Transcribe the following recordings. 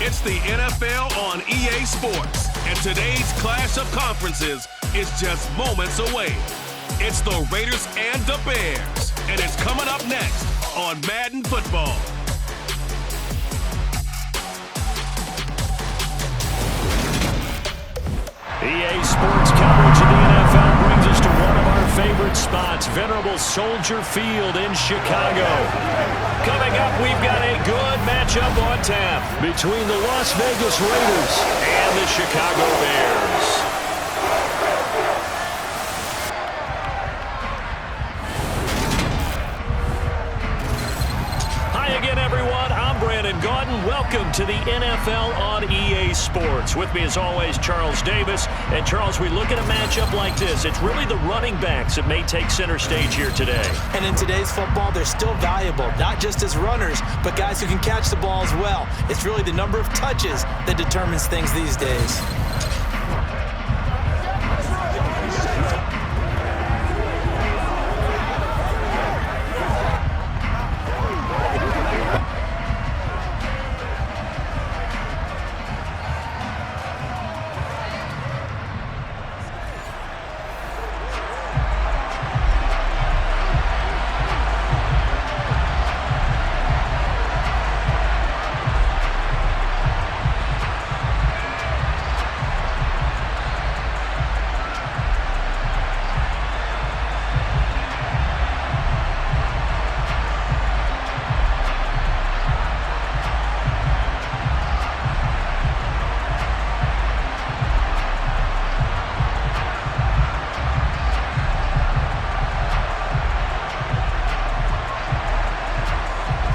It's the NFL on EA Sports, and today's clash of conferences is just moments away. It's the Raiders and the Bears, and it's coming up next on Madden Football. EA Sports coverage of the NFL brings us to one of our favorite spots, venerable Soldier Field in Chicago. Coming up, we've got a good matchup on tap between the Las Vegas Raiders and the Chicago Bears. Welcome to the NFL on EA Sports. With me as always, Charles Davis. And Charles, we look at a matchup like this. It's really the running backs that may take center stage here today. And in today's football, they're still valuable, not just as runners, but guys who can catch the ball as well. It's really the number of touches that determines things these days.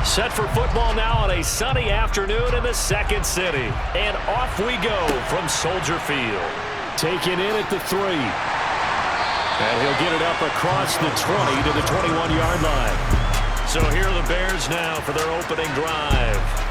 Set for football now on a sunny afternoon in the second city. And off we go from Soldier Field. Taken in at the 3. And he'll get it up across the 20 to the 21-yard line. So here are the Bears now for their opening drive.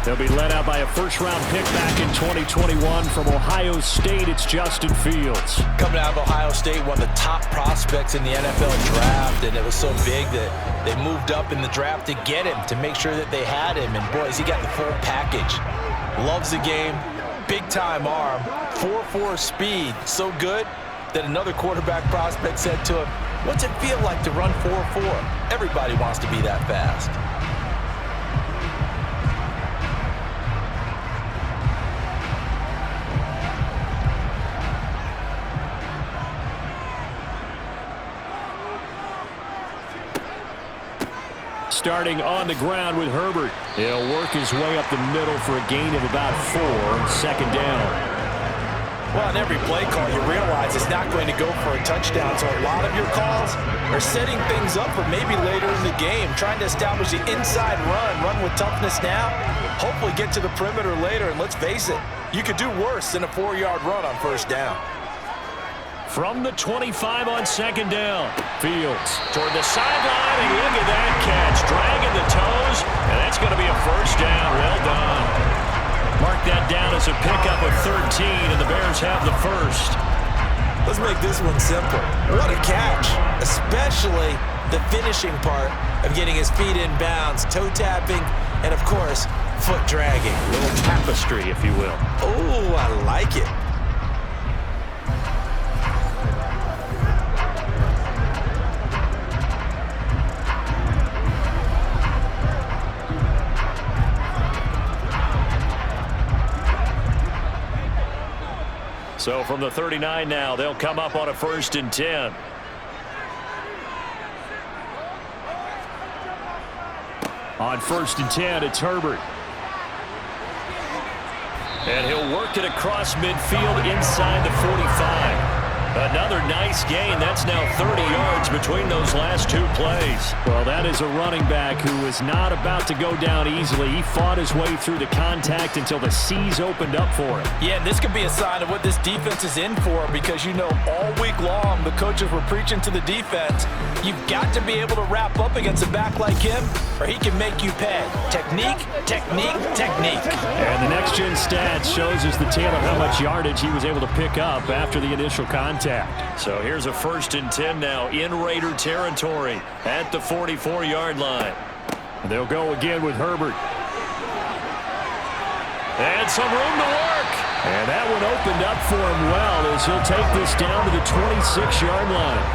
They'll be led out by a first-round pick back in 2021 from Ohio State. It's Justin Fields. Coming out of Ohio State, one of the top prospects in the NFL draft, and it was so big that they moved up in the draft to get him, to make sure that they had him. And boys, he got the full package. Loves the game, big-time arm, 4.4 speed, so good that another quarterback prospect said to him, "What's it feel like to run 4.4? Everybody wants to be that fast." Starting on the ground with Herbert. He'll work his way up the middle for a gain of about 4, second down. Well, in every play call, you realize it's not going to go for a touchdown, so a lot of your calls are setting things up for maybe later in the game, trying to establish the inside run with toughness now, hopefully get to the perimeter later, and let's face it, you could do worse than a 4-yard run on first down. From the 25 on second down. Fields toward the sideline, and look at that catch. Dragging the toes, and that's going to be a first down. Well done. Mark that down as a pickup of 13, and the Bears have the first. Let's make this one simple. What a catch, especially the finishing part of getting his feet in bounds, toe tapping, and, of course, foot dragging. A little tapestry, if you will. Oh, I like it. So from the 39 now, they'll come up on a 1st and 10. On 1st and 10, it's Herbert. And he'll work it across midfield inside the 45. Another nice gain. That's now 30 yards between those last 2 plays. Well, that is a running back who is not about to go down easily. He fought his way through the contact until the seas opened up for him. Yeah, this could be a sign of what this defense is in for, because, you know, all week long the coaches were preaching to the defense, you've got to be able to wrap up against a back like him or he can make you pay. Technique, technique, technique. And the next-gen stats shows us the tale of how much yardage he was able to pick up after the initial contact. So here's a 1st and 10 now in Raider territory at the 44-yard line. They'll go again with Herbert. And some room to work. And that one opened up for him well as he'll take this down to the 26-yard line.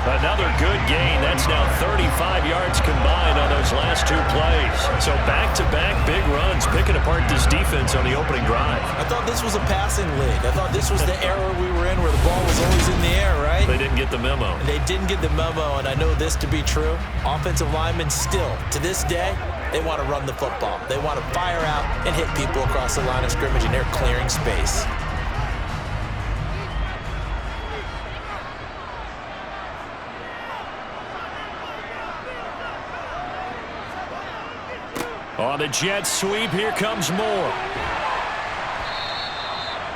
Another good gain. That's now 35 yards combined on those last two plays. So back-to-back big runs, picking apart this defense on the opening drive. I thought this was a passing league. I thought this was the era we were in where the ball was always in the air, right? They didn't get the memo. They didn't get the memo, and I know this to be true. Offensive linemen still, to this day, they want to run the football. They want to fire out and hit people across the line of scrimmage, and they're clearing space. On the jet sweep, here comes Moore.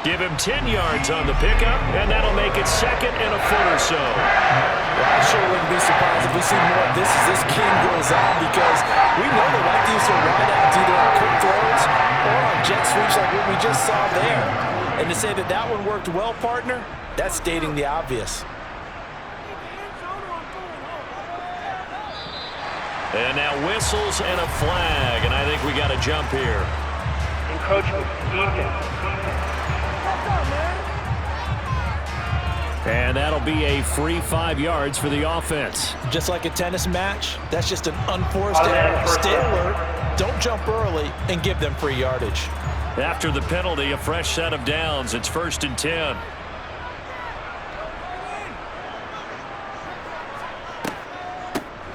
Give him 10 yards on the pickup, and that'll make it second and a foot or so. Well, I sure wouldn't be surprised if we see more of this as this king goes on, because we know they like to use their wideouts either on quick throws or on jet sweeps like what we just saw there. And to say that that one worked well, partner, that's stating the obvious. And now whistles and a flag, and I think we got a jump here. Encroachment, defense. And that'll be a free 5 yards for the offense. Just like a tennis match, that's just an unforced error. Stay alert, don't jump early, and give them free yardage. After the penalty, a fresh set of downs. It's 1st and 10.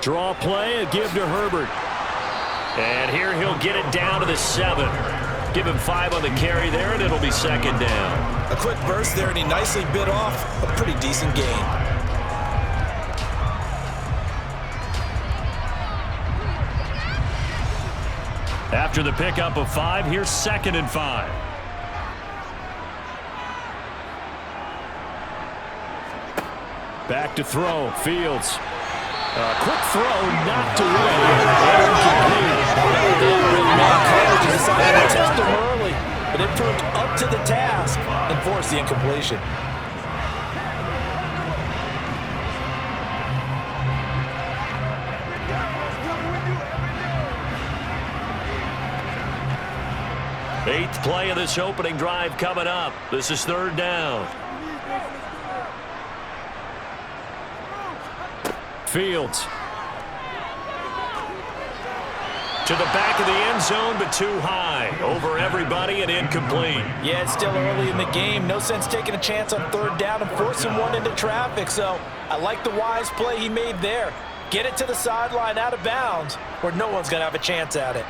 Draw play, a give to Herbert. And here he'll get it down to the 7. Give him 5 on the carry there, and it'll be second down. A quick burst there, and he nicely bit off a pretty decent gain. After the pickup of 5, here's 2nd and 5. Back to throw, Fields. Quick throw, knocked away. College decided to test him early, but it proved up to the task and forced the incompletion. Eighth play of this opening drive coming up. This is 3rd down. Fields. To the back of the end zone, but too high. Over everybody and incomplete. Yeah, it's still early in the game. No sense taking a chance on 3rd down and forcing one into traffic. So I like the wise play he made there. Get it to the sideline out of bounds where no one's going to have a chance at it.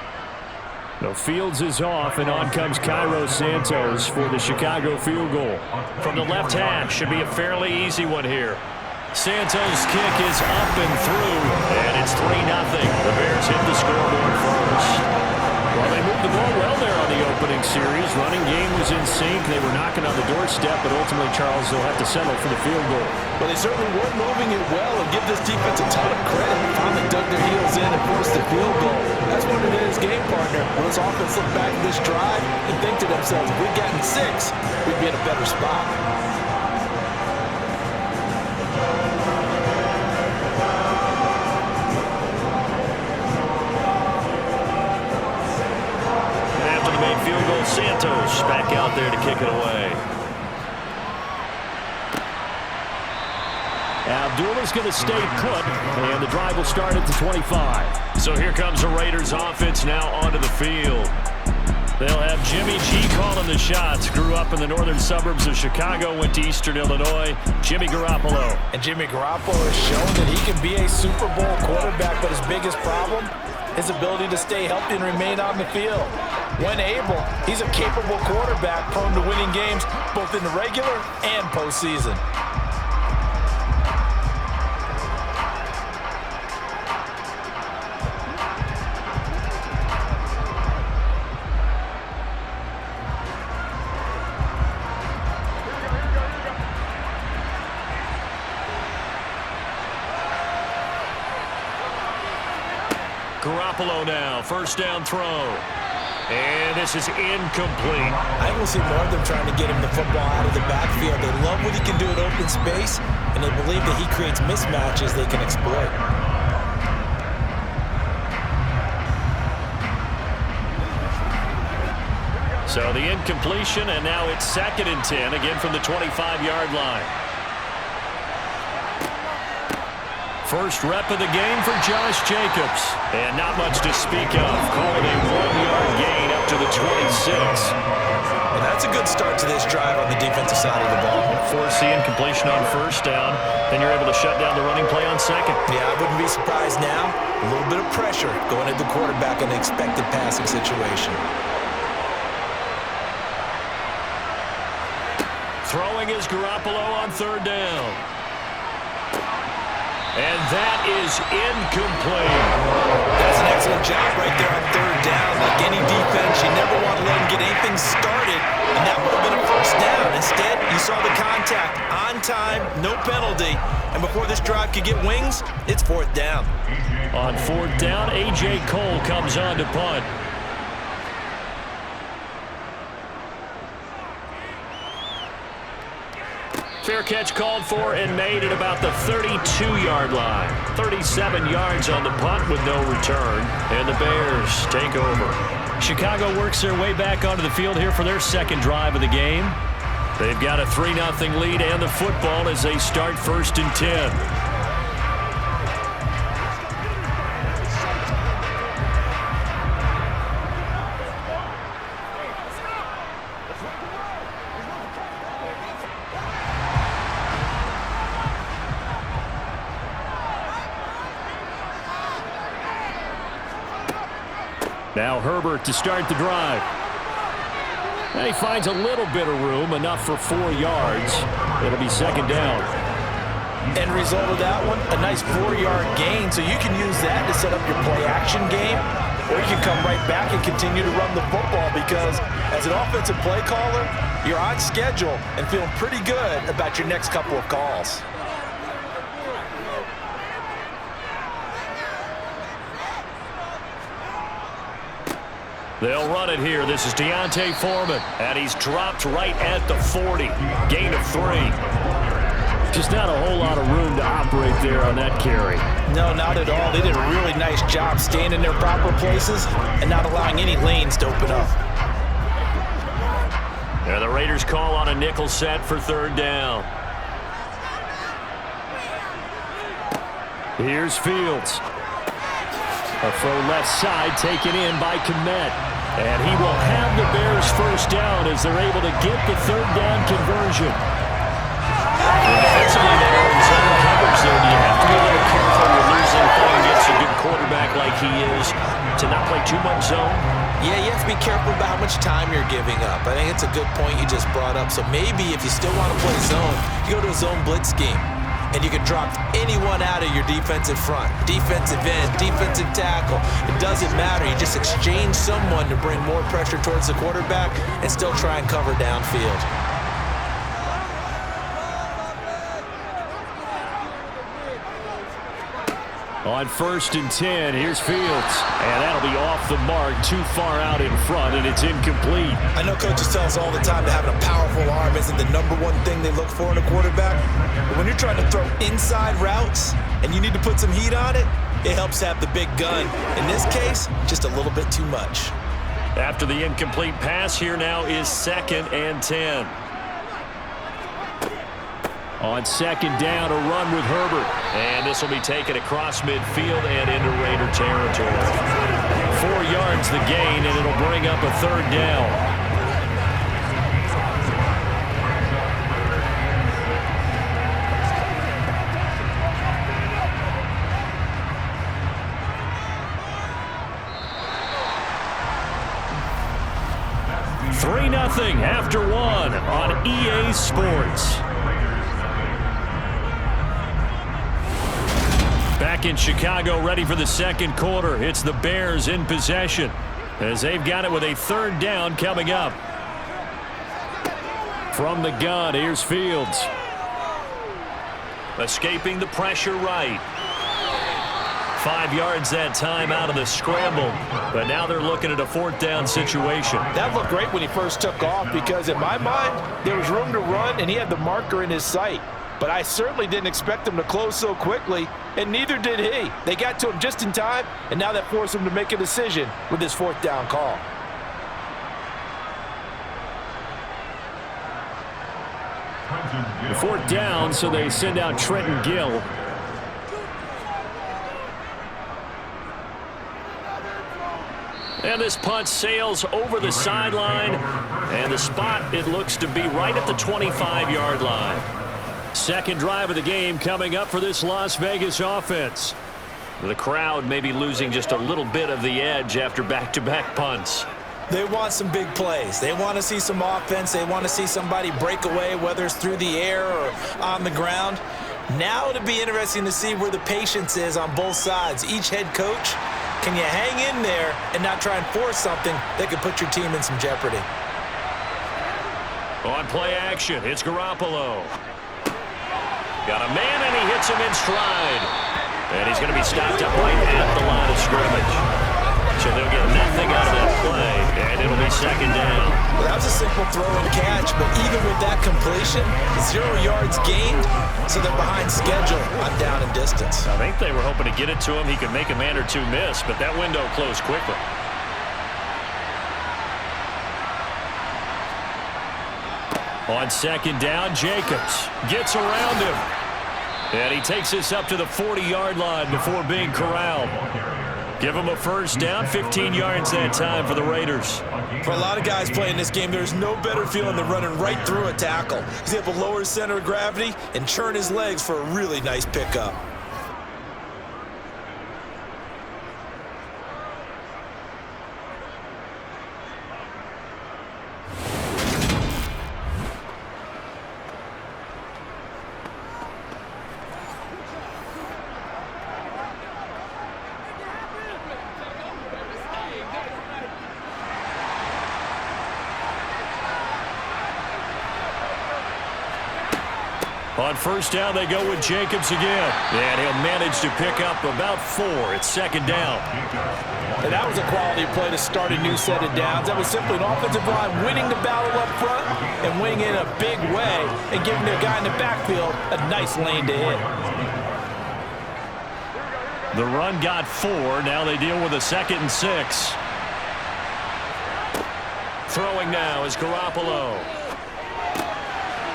No, Fields is off, and on comes Cairo Santos for the Chicago field goal. From the left hash, should be a fairly easy one here. Santos' kick is up and through, and it's 3-0. The Bears hit the scoreboard first. Well, they moved the ball well there on the opening series. Running game was in sync. They were knocking on the doorstep, but ultimately, Charles, they'll have to settle for the field goal. Well, they certainly were moving it well, and give this defense a ton of credit. Finally dug their heels in and forced the field goal. That's what it is, game partner. Will this offense look back at this drive and think to themselves, if we'd gotten 6, we'd be in a better spot. Field goal, Santos back out there to kick it away. Abdullah's going to stay put, and the drive will start at the 25. So here comes the Raiders offense now onto the field. They'll have Jimmy G calling the shots. Grew up in the northern suburbs of Chicago, went to Eastern Illinois. Jimmy Garoppolo. And Jimmy Garoppolo has shown that he can be a Super Bowl quarterback, but his biggest problem, his ability to stay healthy and remain on the field. When able, he's a capable quarterback prone to winning games both in the regular and postseason. Garoppolo now, 1st down throw. And this is incomplete. I will see more of them trying to get him the football out of the backfield. They love what he can do in open space, and they believe that he creates mismatches they can exploit. So the incompletion, and now it's 2nd and 10, again from the 25-yard line. First rep of the game for Josh Jacobs. And not much to speak of. Call it a 1-yard gain up to the 26. Well, that's a good start to this drive on the defensive side of the ball. Force the incompletion on 1st down. Then you're able to shut down the running play on 2nd. Yeah, I wouldn't be surprised now. A little bit of pressure going at the quarterback in an expected passing situation. Throwing is Garoppolo on 3rd down. And that is incomplete. That's an excellent job right there on 3rd down. Like any defense, you never want to let them get anything started, and that would have been a 1st down. Instead, you saw the contact on time, no penalty, and before this drive could get wings, it's 4th down. On 4th down, A.J. Cole comes on to punt. Fair catch called for and made at about the 32-yard line. 37 yards on the punt with no return. And the Bears take over. Chicago works their way back onto the field here for their 2nd drive of the game. They've got a 3-0 lead and the football as they start 1st and 10. Now Herbert to start the drive. And he finds a little bit of room, enough for 4 yards. It'll be 2nd down. End result of that one, a nice 4-yard gain, so you can use that to set up your play-action game, or you can come right back and continue to run the football because as an offensive play caller, you're on schedule and feeling pretty good about your next couple of calls. They'll run it here. This is Deontay Foreman, and he's dropped right at the 40. Gain of 3. Just not a whole lot of room to operate there on that carry. No, not at all. They did a really nice job staying in their proper places and not allowing any lanes to open up. And the Raiders call on a nickel set for 3rd down. Here's Fields. A throw left side taken in by Kmet. And he will have the Bears 1st down as they're able to get the 3rd down conversion. Defensively there in zone coverage there, do you have to be a little careful when you're losing playing against a good quarterback like he is to not play too much zone? Yeah, you have to be careful about how much time you're giving up. I think it's a good point you just brought up. So maybe if you still want to play zone, you go to a zone blitz scheme. And you can drop anyone out of your defensive front, defensive end, defensive tackle. It doesn't matter. You just exchange someone to bring more pressure towards the quarterback and still try and cover downfield. On 1st and 10, here's Fields. And that'll be off the mark, too far out in front, and it's incomplete. I know coaches tell us all the time that having a powerful arm isn't the #1 thing they look for in a quarterback. But when you're trying to throw inside routes and you need to put some heat on it, it helps have the big gun. In this case, just a little bit too much. After the incomplete pass, here now is 2nd and 10. On 2nd down, a run with Herbert. And this will be taken across midfield and into Raider territory. 4 yards the gain, and it'll bring up a 3rd down. Nothing after 1 on EA Sports. Back in Chicago, ready for the 2nd quarter. It's the Bears in possession as they've got it with a 3rd down coming up. From the gun, here's Fields. Escaping the pressure right. 5 yards that time out of the scramble, but now they're looking at a 4th down situation. That looked great when he first took off because in my mind, there was room to run and he had the marker in his sight. But I certainly didn't expect him to close so quickly, and neither did he. They got to him just in time, and now that forced him to make a decision with his 4th down call. Fourth down, so they send out Trenton Gill. And this punt sails over the sideline, and the spot, it looks to be right at the 25-yard line. Second drive of the game coming up for this Las Vegas offense. The crowd may be losing just a little bit of the edge after back-to-back punts. They want some big plays. They want to see some offense. They want to see somebody break away, whether it's through the air or on the ground. Now it'll be interesting to see where the patience is on both sides. Each head coach, can you hang in there and not try and force something that could put your team in some jeopardy? On play action, it's Garoppolo. Got a man, and he hits him in stride. And he's going to be stopped up right at the line of scrimmage. So they'll get nothing out of that play, and it'll be second down. Well, that was a simple throw and catch, but even with that completion, 0 yards gained, so they're behind schedule on down and distance. I think they were hoping to get it to him. He could make a man or two miss, but that window closed quickly. On second down, Jacobs gets around him. And he takes this up to the 40-yard line before being corralled. Give him a first down, 15 yards that time for the Raiders. For a lot of guys playing this game, there's no better feeling than running right through a tackle. He's able to lower his center of gravity and churn his legs for a really nice pickup. On first down, they go with Jacobs again. And he'll manage to pick up about 4. It's second down. And that was a quality play to start a new set of downs. That was simply an offensive line winning the battle up front and winning in a big way and giving the guy in the backfield a nice lane to hit. The run got 4. Now they deal with a 2nd and 6. Throwing now is Garoppolo.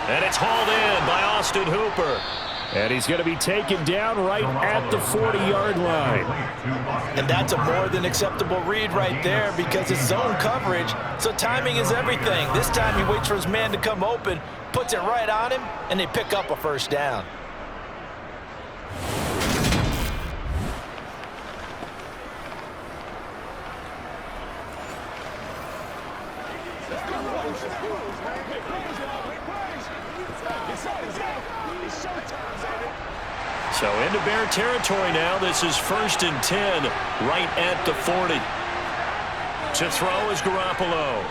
And it's hauled in by Austin Hooper. And he's going to be taken down right at the 40-yard line. And that's a more than acceptable read right there because it's zone coverage, so timing is everything. This time he waits for his man to come open, puts it right on him, and they pick up a first down. So into Bear territory now. This is 1st and 10 right at the 40. To throw is Garoppolo.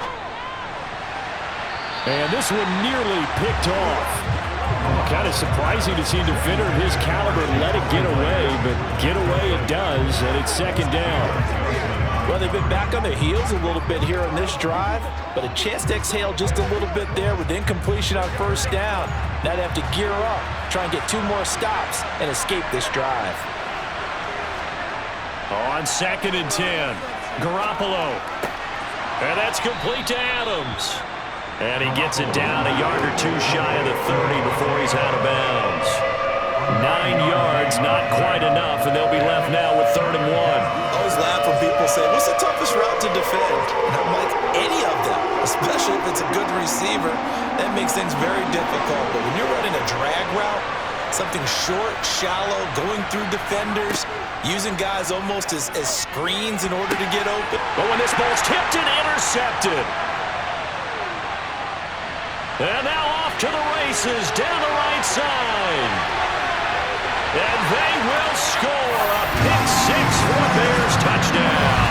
And this one nearly picked off. Kind of surprising to see a defender of his caliber let it get away, but get away it does, and it's second down. Well, they've been back on their heels a little bit here on this drive, but a chance to exhale just a little bit there with incompletion on first down. Now they have to gear up, try and get 2 more stops, and escape this drive. On 2nd and 10, Garoppolo. And that's complete to Adams. And he gets it down a yard or 2 shy of the 30 before he's out of bounds. 9 yards, not quite enough, and they'll be left now with 3rd and 1. I always laugh when people say, what's the toughest route to defend? And I'm like, any of them, especially if it's a good receiver. That makes things very difficult. But when you're running a drag route, something short, shallow, going through defenders, using guys almost as screens in order to get open. But when this ball's tipped and intercepted. And now off to the races down the right side. And they will score a pick-6 for a Bears touchdown.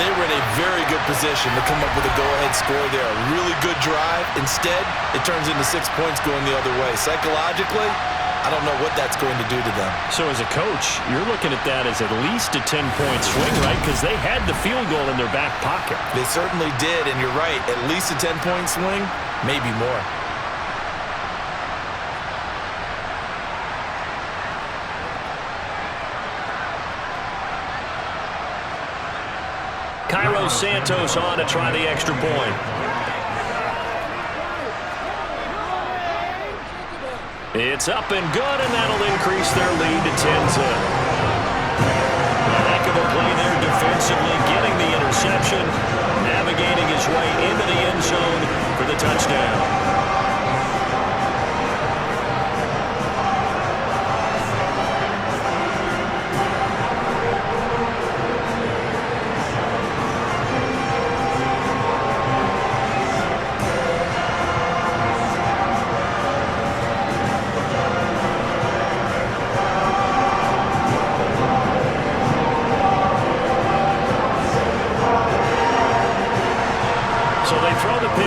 They were in a very good position to come up with a go-ahead score there. A really good drive. Instead, it turns into 6 points going the other way. Psychologically, I don't know what that's going to do to them. So as a coach, you're looking at that as at least a 10-point swing, right? Because they had the field goal in their back pocket. They certainly did, and you're right. At least a 10-point swing, maybe more. Cairo Santos on to try the extra point. It's up and good, and that'll increase their lead to 10-zip. A heck of a play there defensively, getting the interception, navigating his way into the end zone for the touchdown.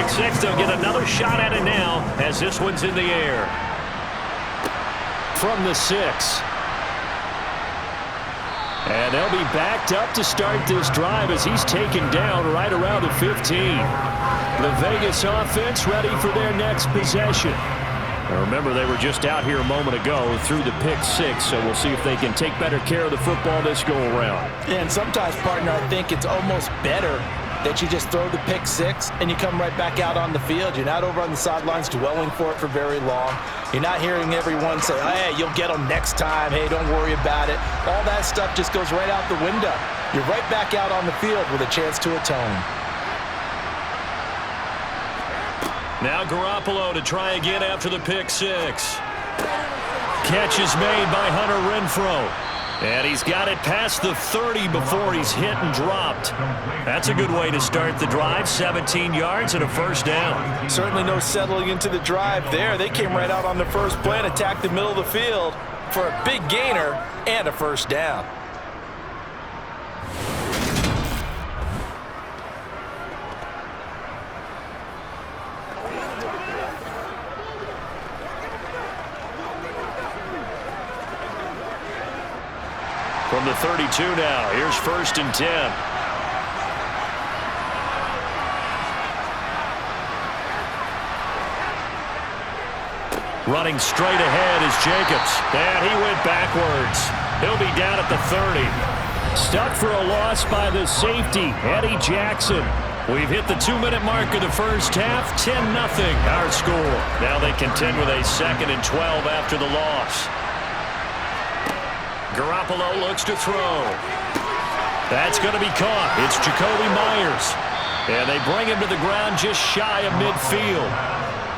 Six, they'll get another shot at it now as this one's in the air. From the 6. And they'll be backed up to start this drive as he's taken down right around the 15. The Vegas offense ready for their next possession. Now remember, they were just out here a moment ago through the pick 6, so we'll see if they can take better care of the football this go-around. Yeah, and sometimes, partner, I think it's almost better that you just throw the pick 6 and you come right back out on the field. You're not over on the sidelines dwelling for it for very long. You're not hearing everyone say, oh, hey, you'll get them next time. Hey, don't worry about it. All that stuff just goes right out the window. You're right back out on the field with a chance to atone. Now Garoppolo to try again after the pick 6. Catch is made by Hunter Renfrow. And he's got it past the 30 before he's hit and dropped. That's a good way to start the drive. 17 yards and a first down. Certainly no settling into the drive there. They came right out on the first play and attacked the middle of the field for a big gainer and a first down. From the 32 now, here's 1st and 10. Running straight ahead is Jacobs. And he went backwards. He'll be down at the 30. Stuck for a loss by the safety, Eddie Jackson. We've hit the 2-minute mark of the first half. 10-0 our score. Now they contend with a 2nd and 12 after the loss. Garoppolo looks to throw. That's going to be caught. It's Jacoby Myers. And they bring him to the ground just shy of midfield.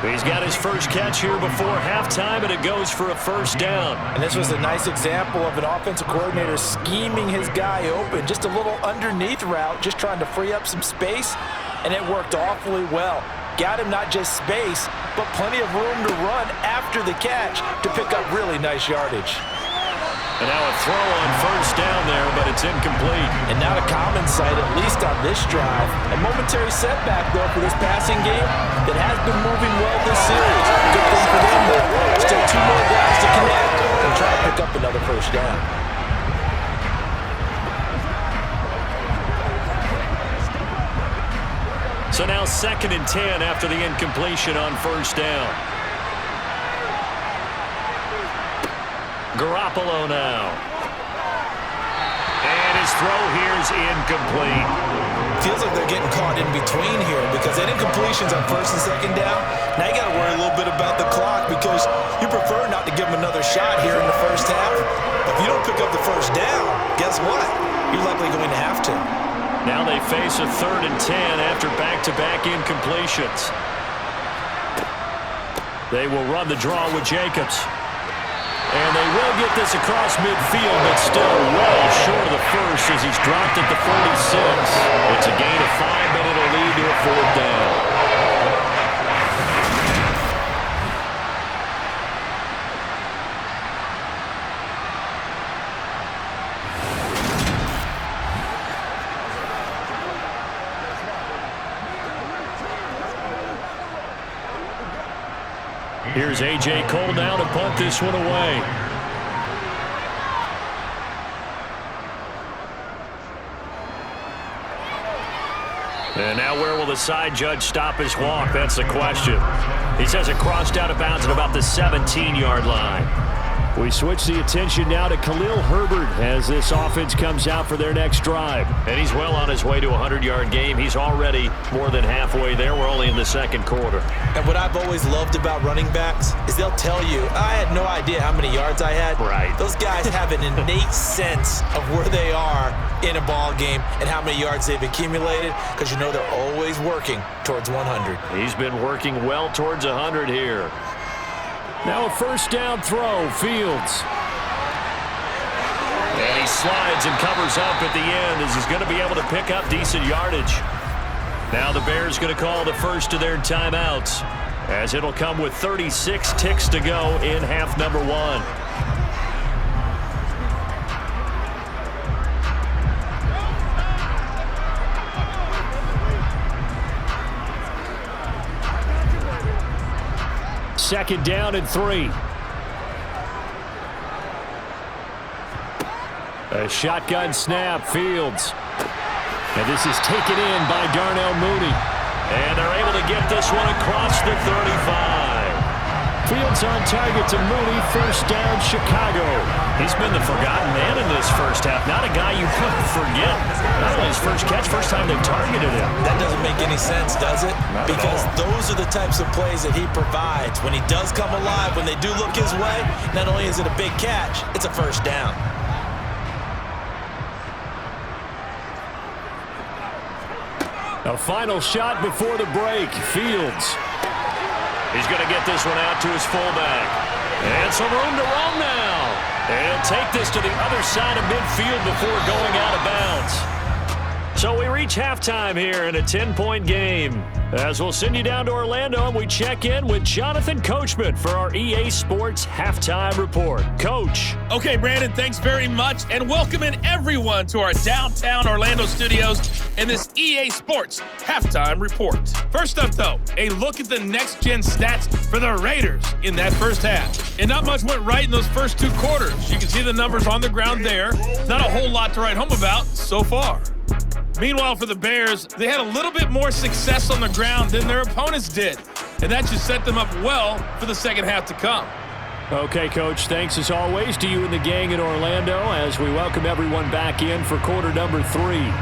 He's got his first catch here before halftime, and it goes for a first down. And this was a nice example of an offensive coordinator scheming his guy open. Just a little underneath route, just trying to free up some space, and it worked awfully well. Got him not just space, but plenty of room to run after the catch to pick up really nice yardage. And now a throw on first down there, but it's incomplete. And not a common sight, at least on this drive. A momentary setback, though, for this passing game that has been moving well this series. Good thing for them, though. Still 2 more guys to connect and try to pick up another first down. So now 2nd and 10 after the incompletion on first down. Garoppolo now. And his throw here is incomplete. Feels like they're getting caught in between here because that incompletion's on 1st and 2nd down. Now you got to worry a little bit about the clock because you prefer not to give them another shot here in the first half. If you don't pick up the first down, guess what? You're likely going to have to. Now they face a 3rd and 10 after back-to-back incompletions. They will run the draw with Jacobs. And they will get this across midfield, but still well short of the first as he's dropped at the 46. It's a gain of 5, but it'll lead to a 4th down. Here's A.J. Cole now to punt this one away. And now where will the side judge stop his walk? That's the question. He says it crossed out of bounds at about the 17-yard line. We switch the attention now to Khalil Herbert as this offense comes out for their next drive. And he's well on his way to a 100-yard game. He's already more than halfway there. We're only in the second quarter. And what I've always loved about running backs is they'll tell you, I had no idea how many yards I had. Right. Those guys have an innate sense of where they are in a ball game and how many yards they've accumulated, because you know they're always working towards 100. He's been working well towards 100 here. Now a first down throw, Fields. And he slides and covers up at the end as he's going to be able to pick up decent yardage. Now the Bears going to call the first of their timeouts, as it'll come with 36 ticks to go in half number 1. Second down and 3. A shotgun snap, Fields. And this is taken in by Darnell Mooney. And they're able to get this one across the 35. Fields on target to Mooney, first down, Chicago. He's been the forgotten man in this first half. Not a guy you could forget. Not only his first catch, first time they targeted him. That doesn't make any sense, does it? Because those are the types of plays that he provides. When he does come alive, when they do look his way, not only is it a big catch, it's a first down. A final shot before the break. Fields. He's going to get this one out to his fullback. And some room to roam now. And he'll take this to the other side of midfield before going out of bounds. So we reach halftime here in a 10-point game. As we'll send you down to Orlando, and we check in with Jonathan Coachman for our EA Sports Halftime Report. Coach. Okay, Brandon, thanks very much, and welcome in everyone to our downtown Orlando studios in this EA Sports Halftime Report. First up, though, a look at the next-gen stats for the Raiders in that first half. And not much went right in those first 2 quarters. You can see the numbers on the ground there. Not a whole lot to write home about so far. Meanwhile, for the Bears, they had a little bit more success on the ground than their opponents did, and that should set them up well for the second half to come. Okay, Coach, thanks as always to you and the gang in Orlando as we welcome everyone back in for quarter number 3.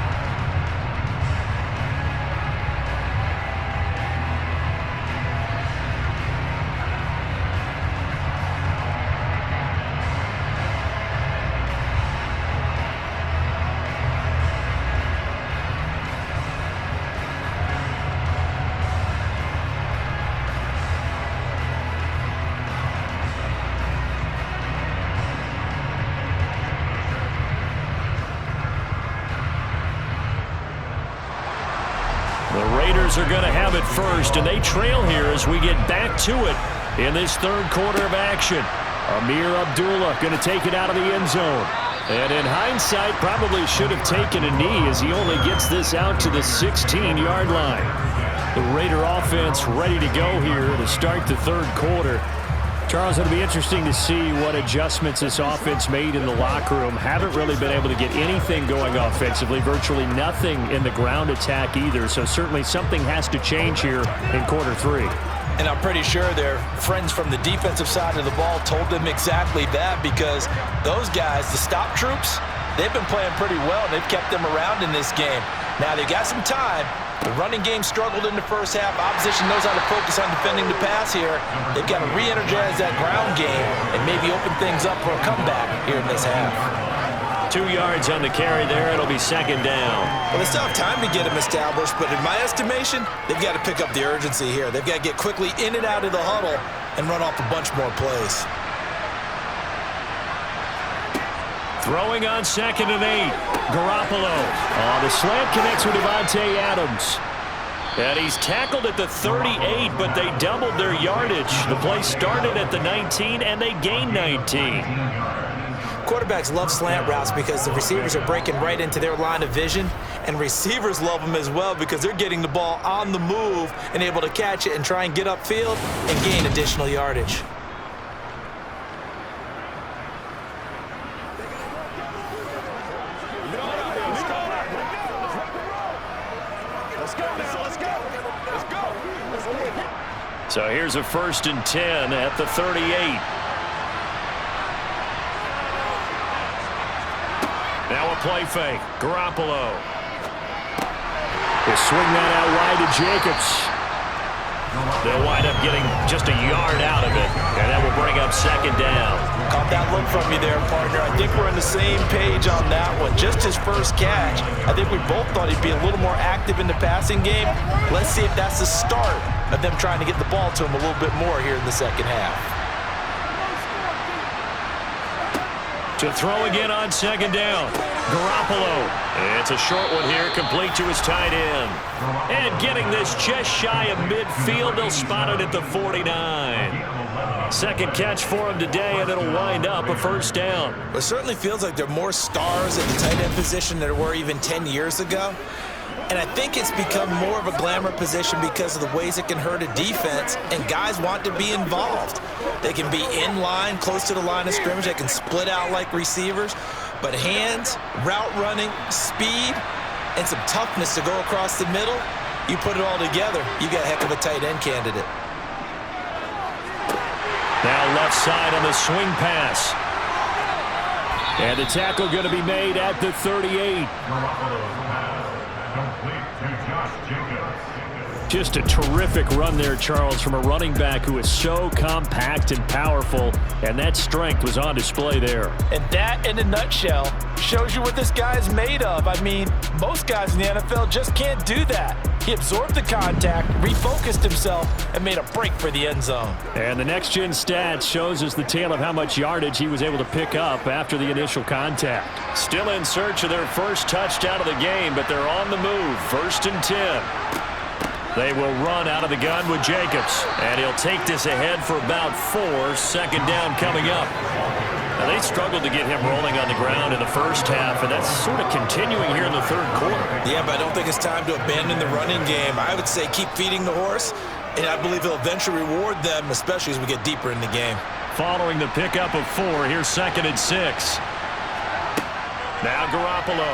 Are going to have it first, and they trail here as we get back to it in this third quarter of action. Amir Abdullah going to take it out of the end zone. And in hindsight, probably should have taken a knee as he only gets this out to the 16-yard line. The Raider offense ready to go here to start the third quarter. Charles, it'll be interesting to see what adjustments this offense made in the locker room. Haven't really been able to get anything going offensively, virtually nothing in the ground attack either. So certainly something has to change here in quarter 3. And I'm pretty sure their friends from the defensive side of the ball told them exactly that, because those guys, the stop troops, they've been playing pretty well, and they've kept them around in this game. Now they've got some time. The running game struggled in the first half. Opposition knows how to focus on defending the pass here. They've got to re-energize that ground game and maybe open things up for a comeback here in this half. 2 yards on the carry there. It'll be second down. Well, they still have time to get them established, but in my estimation, they've got to pick up the urgency here. They've got to get quickly in and out of the huddle and run off a bunch more plays. Throwing on 2nd and 8. Garoppolo. The slant connects with Devontae Adams. And he's tackled at the 38, but they doubled their yardage. The play started at the 19, and they gained 19. Quarterbacks love slant routes because the receivers are breaking right into their line of vision, and receivers love them as well because they're getting the ball on the move and able to catch it and try and get upfield and gain additional yardage. So here's a 1st and 10 at the 38. play fake. Garoppolo. They swing that out wide to Jacobs. They'll wind up getting just a yard out of it, and that will bring up second down. Caught that look from you there, partner. I think we're on the same page on that one. Just his first catch. I think we both thought he'd be a little more active in the passing game. Let's see if that's the start of them trying to get the ball to him a little bit more here in the second half. To throw again on second down. Garoppolo. It's a short one here, complete to his tight end. And getting this just shy of midfield, they'll spot it at the 49. Second catch for him today, and it'll wind up a first down. It certainly feels like there are more stars at the tight end position than there were even 10 years ago. And I think it's become more of a glamour position because of the ways it can hurt a defense, and guys want to be involved. They can be in line, close to the line of scrimmage. They can split out like receivers. But hands, route running, speed, and some toughness to go across the middle, you put it all together, you got a heck of a tight end candidate. Now left side on the swing pass. And the tackle going to be made at the 38. Just a terrific run there, Charles, from a running back who is so compact and powerful, and that strength was on display there. And that, in a nutshell, shows you what this guy is made of. I mean, most guys in the NFL just can't do that. He absorbed the contact, refocused himself, and made a break for the end zone. And the next-gen stats shows us the tale of how much yardage he was able to pick up after the initial contact. Still in search of their first touchdown of the game, but they're on the move. 1st and 10. They will run out of the gun with Jacobs, and he'll take this ahead for about 4. Second down coming up. Now, they struggled to get him rolling on the ground in the first half, and that's sort of continuing here in the third quarter. Yeah, but I don't think it's time to abandon the running game. I would say keep feeding the horse, and I believe he'll eventually reward them, especially as we get deeper in the game. Following the pickup of 4, here's 2nd and 6. Now Garoppolo.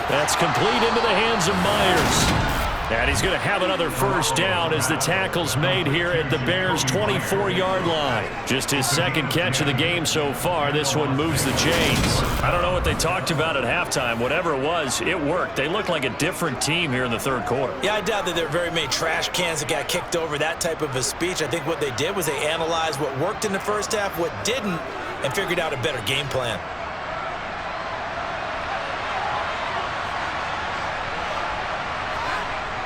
That's complete into the hands of Myers. And he's going to have another first down as the tackle's made here at the Bears' 24-yard line. Just his second catch of the game so far. This one moves the chains. I don't know what they talked about at halftime. Whatever it was, it worked. They look like a different team here in the third quarter. Yeah, I doubt that there are very many trash cans that got kicked over, that type of a speech. I think what they did was they analyzed what worked in the first half, what didn't, and figured out a better game plan.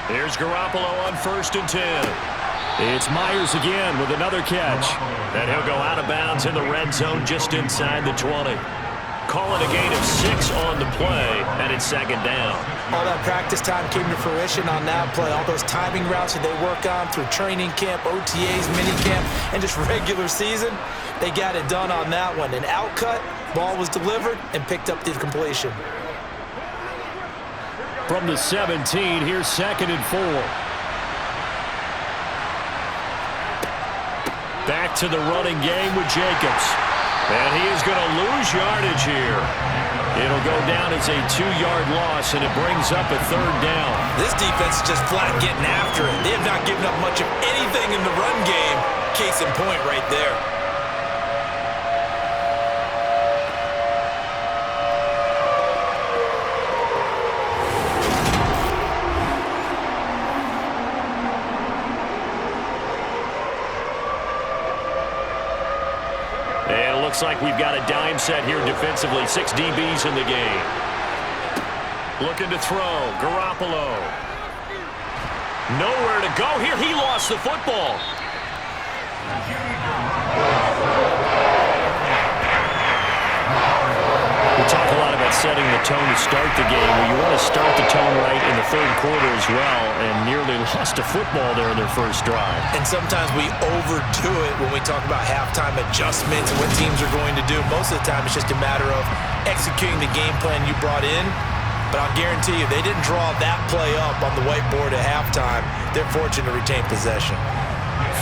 Here's Garoppolo on 1st and 10. It's Myers again with another catch. And he'll go out of bounds in the red zone just inside the 20. Calling a gain of 6 on the play, and it's second down. All that practice time came to fruition on that play. All those timing routes that they work on through training camp, OTAs, minicamp, and just regular season, they got it done on that one. An outcut, ball was delivered, and picked up the completion. From the 17, here's 2nd and 4. Back to the running game with Jacobs. And he is going to lose yardage here. It'll go down as a 2-yard loss, and it brings up a 3rd down. This defense is just flat getting after it. They have not given up much of anything in the run game. Case in point right there. Looks like we've got a dime set here defensively. 6 DBs in the game. Looking to throw. Garoppolo. Nowhere to go here. He lost the football. We talk a lot about setting the tone to start the game. Well, you want to start the tone right in the third quarter as well, and nearly lost a football there in their first drive. And sometimes we overdo it when we talk about halftime adjustments and what teams are going to do. Most of the time, it's just a matter of executing the game plan you brought in. But I'll guarantee you, they didn't draw that play up on the whiteboard at halftime. They're fortunate to retain possession.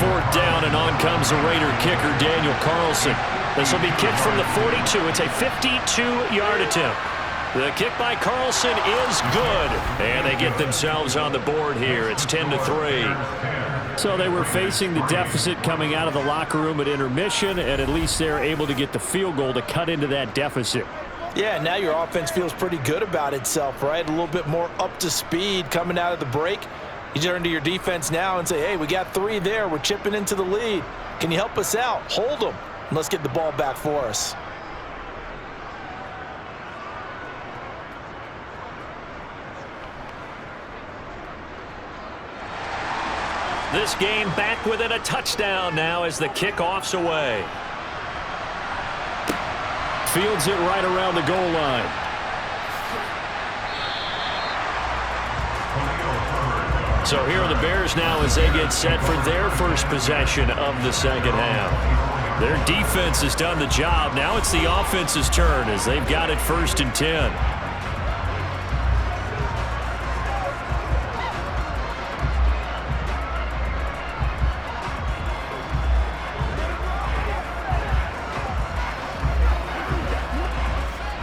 4th down, and on comes the Raider kicker, Daniel Carlson. This will be kicked from the 42. It's a 52-yard attempt. The kick by Carlson is good. And they get themselves on the board here. It's 10-3. So they were facing the deficit coming out of the locker room at intermission, and at least they're able to get the field goal to cut into that deficit. Yeah, now your offense feels pretty good about itself, right? A little bit more up to speed coming out of the break. You turn to your defense now and say, hey, we got 3 there. We're chipping into the lead. Can you help us out? Hold them. And let's get the ball back for us. This game back within a touchdown now as the kickoff's away. Fields it right around the goal line. So here are the Bears now as they get set for their first possession of the second half. Their defense has done the job. Now it's the offense's turn as they've got it 1st and 10.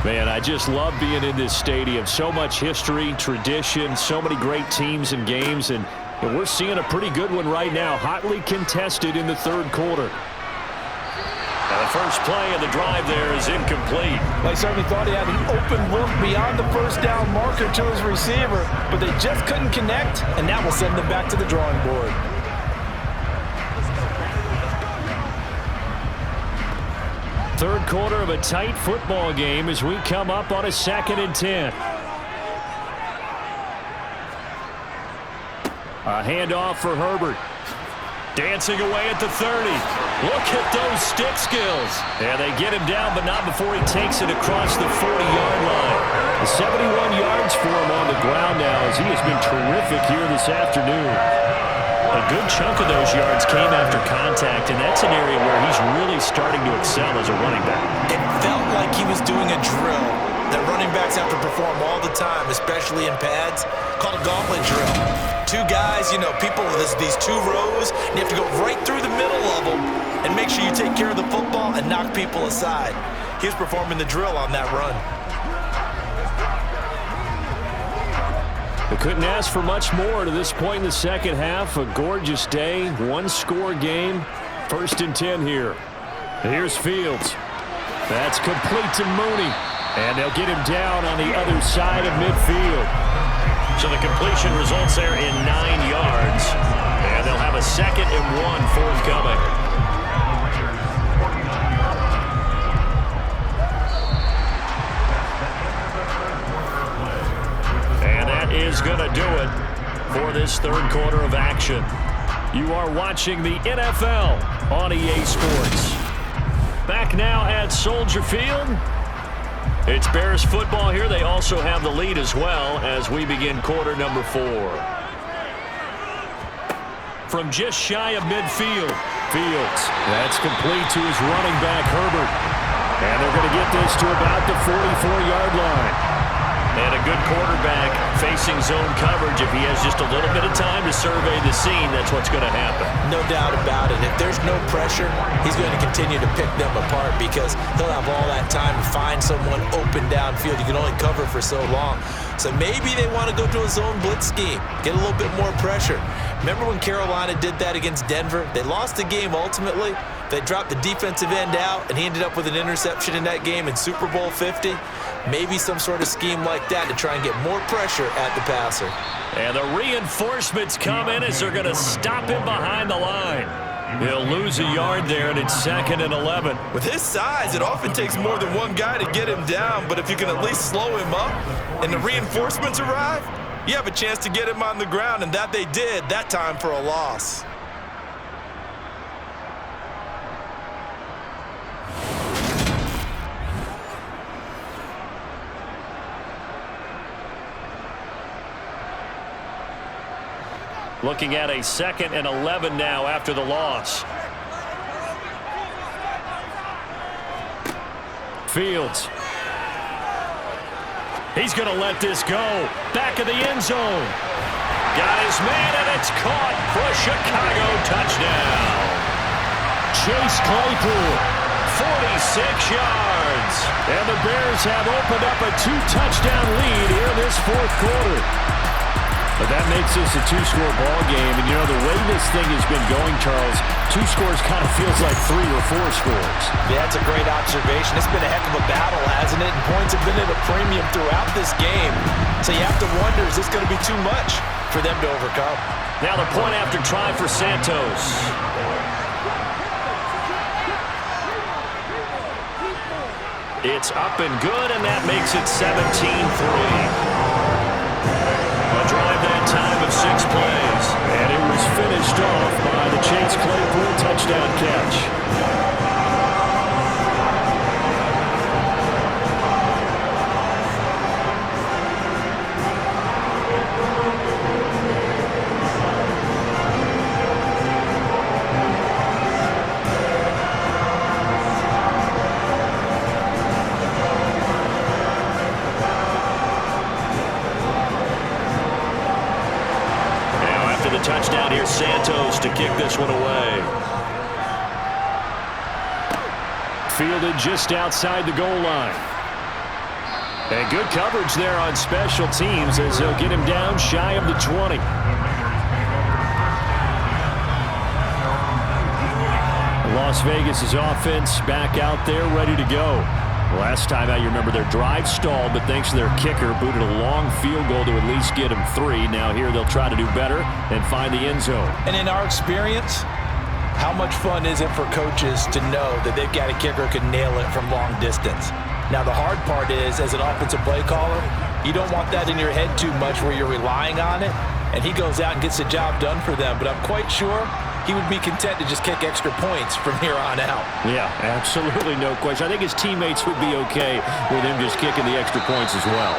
Man, I just love being in this stadium. So much history, tradition, so many great teams and games, and we're seeing a pretty good one right now, hotly contested in the 3rd quarter. Now the first play of the drive there is incomplete. They certainly thought he had an open look beyond the first down marker to his receiver, but they just couldn't connect, and that will send them back to the drawing board. Third quarter of a tight football game as we come up on a 2nd and 10. A handoff for Herbert. Dancing away at the 30. Look at those stick skills. And they get him down, but not before he takes it across the 40-yard line. 71 yards for him on the ground now as he has been terrific here this afternoon. A good chunk of those yards came after contact, and that's an area where he's really starting to excel as a running back. It felt like he was doing a drill that running backs have to perform all the time, especially in pads, called a gauntlet drill. 2 guys, people with these 2 rows, and you have to go right through the middle of them and make sure you take care of the football and knock people aside. He was performing the drill on that run. They couldn't ask for much more to this point in the second half. A gorgeous day, 1-score game. 1st and 10 here. Here's Fields. That's complete to Mooney. And they'll get him down on the other side of midfield. So the completion results there in 9 yards. And they'll have a 2nd and 1 forthcoming. Is going to do it for this 3rd quarter of action. You are watching the NFL on EA Sports. Back now at Soldier Field. It's Bears football here. They also have the lead as well as we begin quarter number 4. From just shy of midfield, Fields. That's complete to his running back, Herbert. And they're going to get this to about the 44-yard line. And a good quarterback facing zone coverage. If he has just a little bit of time to survey the scene, that's what's going to happen. No doubt about it. If there's no pressure, he's going to continue to pick them apart because he'll have all that time to find someone open downfield. You can only cover for so long. So maybe they want to go to a zone blitz scheme, get a little bit more pressure. Remember when Carolina did that against Denver? They lost the game ultimately. They dropped the defensive end out, and he ended up with an interception in that game in Super Bowl 50. Maybe some sort of scheme like that to try and get more pressure at the passer. And the reinforcements come in as they're going to stop him behind the line. He'll lose a yard there, and it's 2nd and 11. With his size, it often takes more than one guy to get him down, but if you can at least slow him up and the reinforcements arrive, you have a chance to get him on the ground, and that they did, that time for a loss. Looking at a 2nd and 11 now after the loss. Fields. He's going to let this go. Back of the end zone. Got his man, and it's caught for a Chicago touchdown. Chase Claypool, 46 yards. And the Bears have opened up a 2-touchdown lead here in this 4th quarter. But that makes this a two-score ball game. And, you know, the way this thing has been going, Charles, 2 scores kind of feels like 3 or 4 scores. Yeah, that's a great observation. It's been a heck of a battle, hasn't it? And points have been at a premium throughout this game. So you have to wonder, is this going to be too much for them to overcome? Now the point after try for Santos. It's up and good, and that makes it 17-3. A drive that time of 6 plays. And it was finished off by the Chase Claypool touchdown catch. Touchdown here, Santos to kick this one away. Fielded just outside the goal line. And good coverage there on special teams as they'll get him down shy of the 20. Las Vegas' offense back out there ready to go. Last time out, you remember their drive stalled, but thanks to their kicker, booted a long field goal to at least get them 3. Now here they'll try to do better and find the end zone. And in our experience, how much fun is it for coaches to know that they've got a kicker who can nail it from long distance? Now the hard part is, as an offensive play caller, you don't want that in your head too much where you're relying on it, and he goes out and gets the job done for them. But I'm quite sure he would be content to just kick extra points from here on out. Yeah, absolutely no question. I think his teammates would be okay with him just kicking the extra points as well.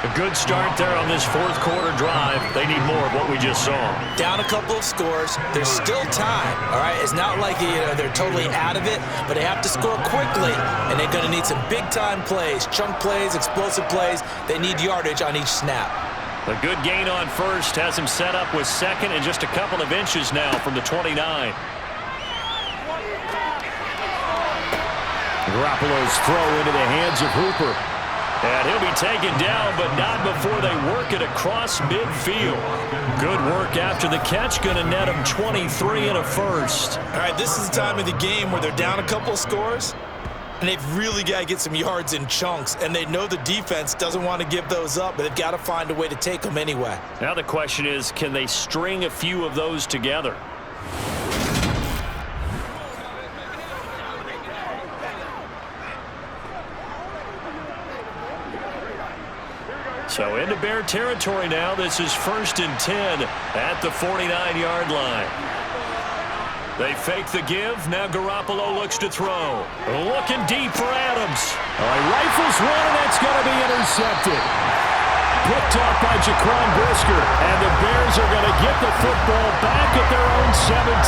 A good start there on this fourth quarter drive. They need more of what we just saw. Down a couple of scores. There's still time, all right? It's not like they're totally out of it, but they have to score quickly, and they're going to need some big-time plays, chunk plays, explosive plays. They need yardage on each snap. A good gain on first has him set up with second and just a couple of inches now from the 29. Garoppolo's throw into the hands of Hooper. And he'll be taken down, but not before they work it across midfield. Good work after the catch. Going to net him 23 and a first. All right, this is the time of the game where they're down a couple of scores, and they've really got to get some yards in chunks, and they know the defense doesn't want to give those up, but they've got to find a way to take them anyway. Now the question is, can they string a few of those together? So into Bear territory now. This is 1st and 10 at the 49-yard line. They fake the give. Now Garoppolo looks to throw. Looking deep for Adams. All right, rifles one, and that's going to be intercepted. Picked up by Jaquan Brisker. And the Bears are going to get the football back at their own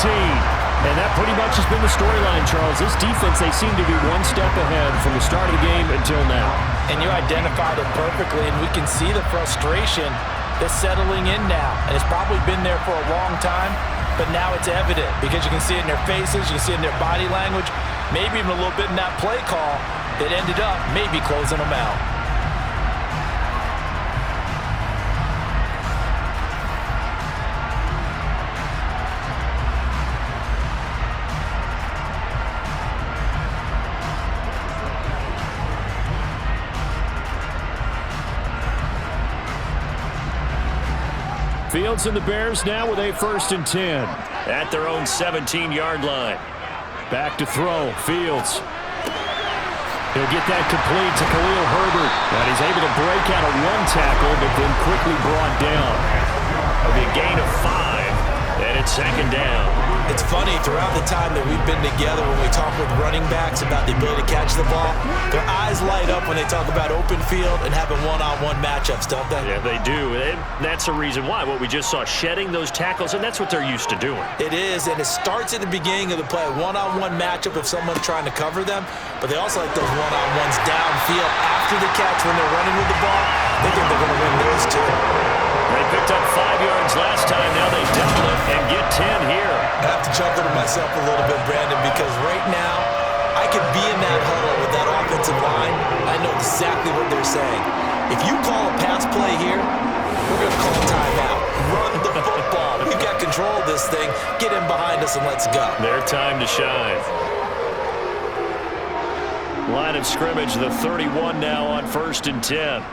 17. And that pretty much has been the storyline, Charles. This defense, they seem to be one step ahead from the start of the game until now. And you identified it perfectly, and we can see the frustration that's settling in now. And it's probably been there for a long time. But now it's evident because you can see it in their faces, you can see it in their body language, maybe even a little bit in that play call that ended up maybe closing them out. Fields and the Bears now with a 1st and 10 at their own 17-yard line. Back to throw. Fields. He'll get that complete to Khalil Herbert. And he's able to break out of one tackle, but then quickly brought down. It'll be a gain of 5, and it's 2nd down. It's funny, throughout the time that we've been together, when we talk with running backs about the ability to catch the ball, their eyes light up when they talk about open field and having one-on-one matchups, don't they? Yeah, they do. And that's the reason why. What we just saw, shedding those tackles, and that's what they're used to doing. It is, and it starts at the beginning of the play, one-on-one matchup if someone's trying to cover them, but they also like those one-on-ones downfield after the catch when they're running with the ball. They think they're going to win those too. They picked up 5 yards last time. Now they double it and get 10 here. I have to chuckle to myself a little bit, Brandon, because right now I could be in that huddle with that offensive line. I know exactly what they're saying. If you call a pass play here, We're going to call timeout. Run the football. We've got control of this thing. Get him behind us and let's go. Their time to shine. Line of scrimmage, the 31 now on 1st and 10.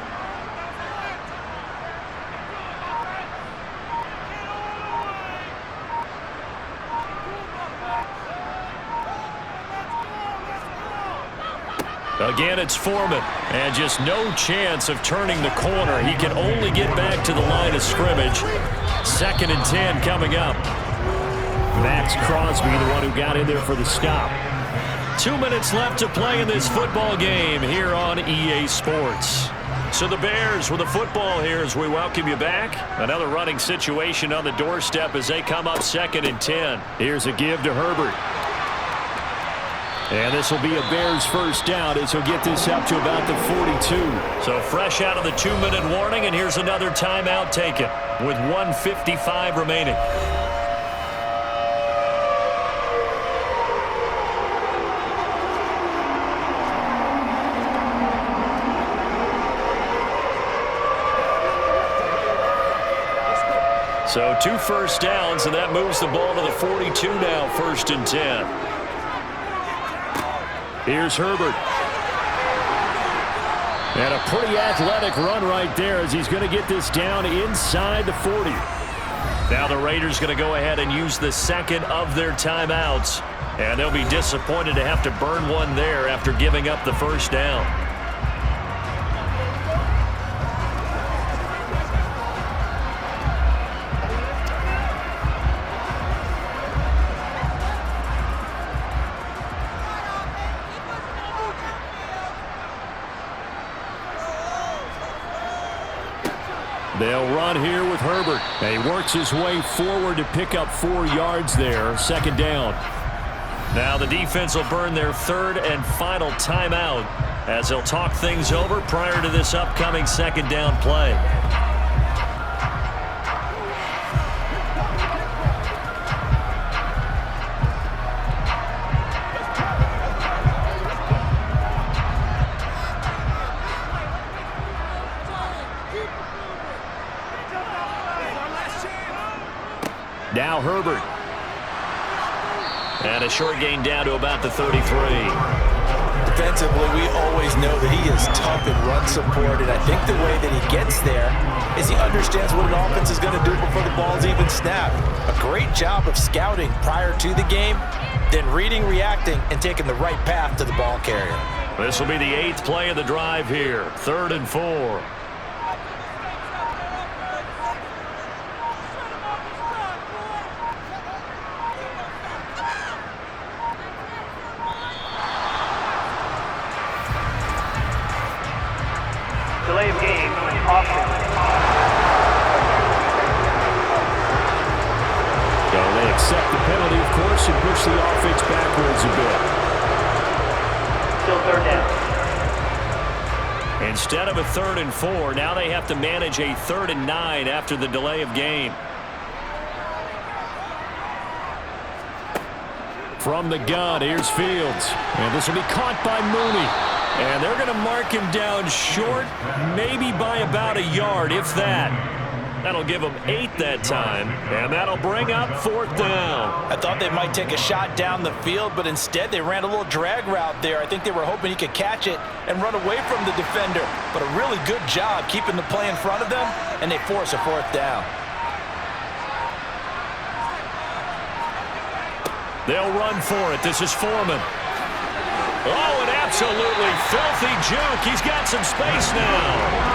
Again, it's Foreman, and just no chance of turning the corner. He can only get back to the line of scrimmage. 2nd and 10 coming up. Max Crosby, the one who got in there for the stop. 2 minutes left to play in this football game here on EA Sports. So the Bears with the football here as we welcome you back. Another running situation on the doorstep as they come up 2nd and 10. Here's a give to Herbert. And this will be a Bears first down as he'll get this up to about the 42. So fresh out of the 2-minute warning, and here's another timeout taken with 1:55 remaining. So 2 first downs, and that moves the ball to the 42 now, 1st and 10. Here's Herbert. And a pretty athletic run right there as he's going to get this down inside the 40. Now the Raiders going to go ahead and use the 2nd of their timeouts. And they'll be disappointed to have to burn one there after giving up the first down. They'll run here with Herbert. And he works his way forward to pick up 4 yards there. 2nd down. Now the defense will burn their 3rd and final timeout as they'll talk things over prior to this upcoming 2nd down play. Now Herbert. And a short gain down to about the 33. Defensively, we always know that he is tough in run support, and I think the way that he gets there is he understands what an offense is going to do before the ball's even snapped. A great job of scouting prior to the game, then reading, reacting, and taking the right path to the ball carrier. This will be the 8th play of the drive here. 3rd and 4. Delay of game, option. So they accept the penalty, of course, and push the offense backwards a bit. Still 3rd down. Instead of a 3rd and 4, now they have to manage a 3rd and 9 after the delay of game. From the gun, here's Fields. And this will be caught by Mooney. And they're going to mark him down short, maybe by about a yard, if that. That'll give them 8 that time, and that'll bring up 4th down. I thought they might take a shot down the field, but instead they ran a little drag route there. I think they were hoping he could catch it and run away from the defender. But a really good job keeping the play in front of them, and they force a 4th down. They'll run for it. This is Foreman. Oh, an absolutely filthy juke. He's got some space now.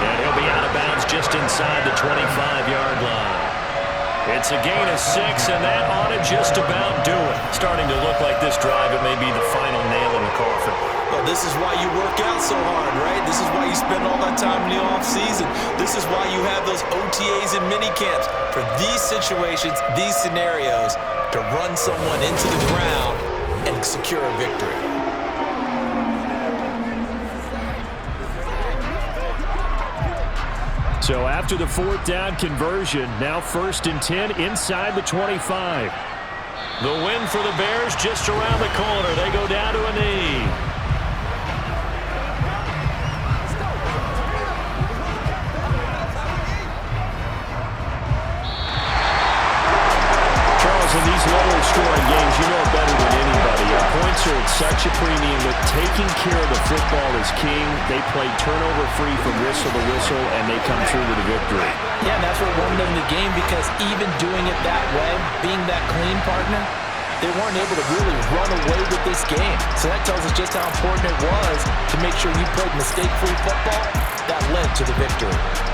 And he'll be out of bounds just inside the 25-yard line. It's a gain of 6, and that ought to just about do it. Starting to look like this drive, it may be the final nail in the coffin. Well, this is why you work out so hard, right? This is why you spend all that time in the offseason. This is why you have those OTAs and mini camps. For these situations, these scenarios, to run someone into the ground and secure a victory. So after the 4th down conversion, now 1st and 10 inside the 25. The win for the Bears just around the corner. They go down to a knee. Guys, in these lower scoring games, you know it better than anybody. Points are at such a premium that taking care of the football is king. They play turnover-free from whistle to whistle, and they come through with a victory. Yeah, and that's what won them the game, because even doing it that way, being that clean partner, they weren't able to really run away with this game. So that tells us just how important it was to make sure you played mistake-free football. That led to the victory.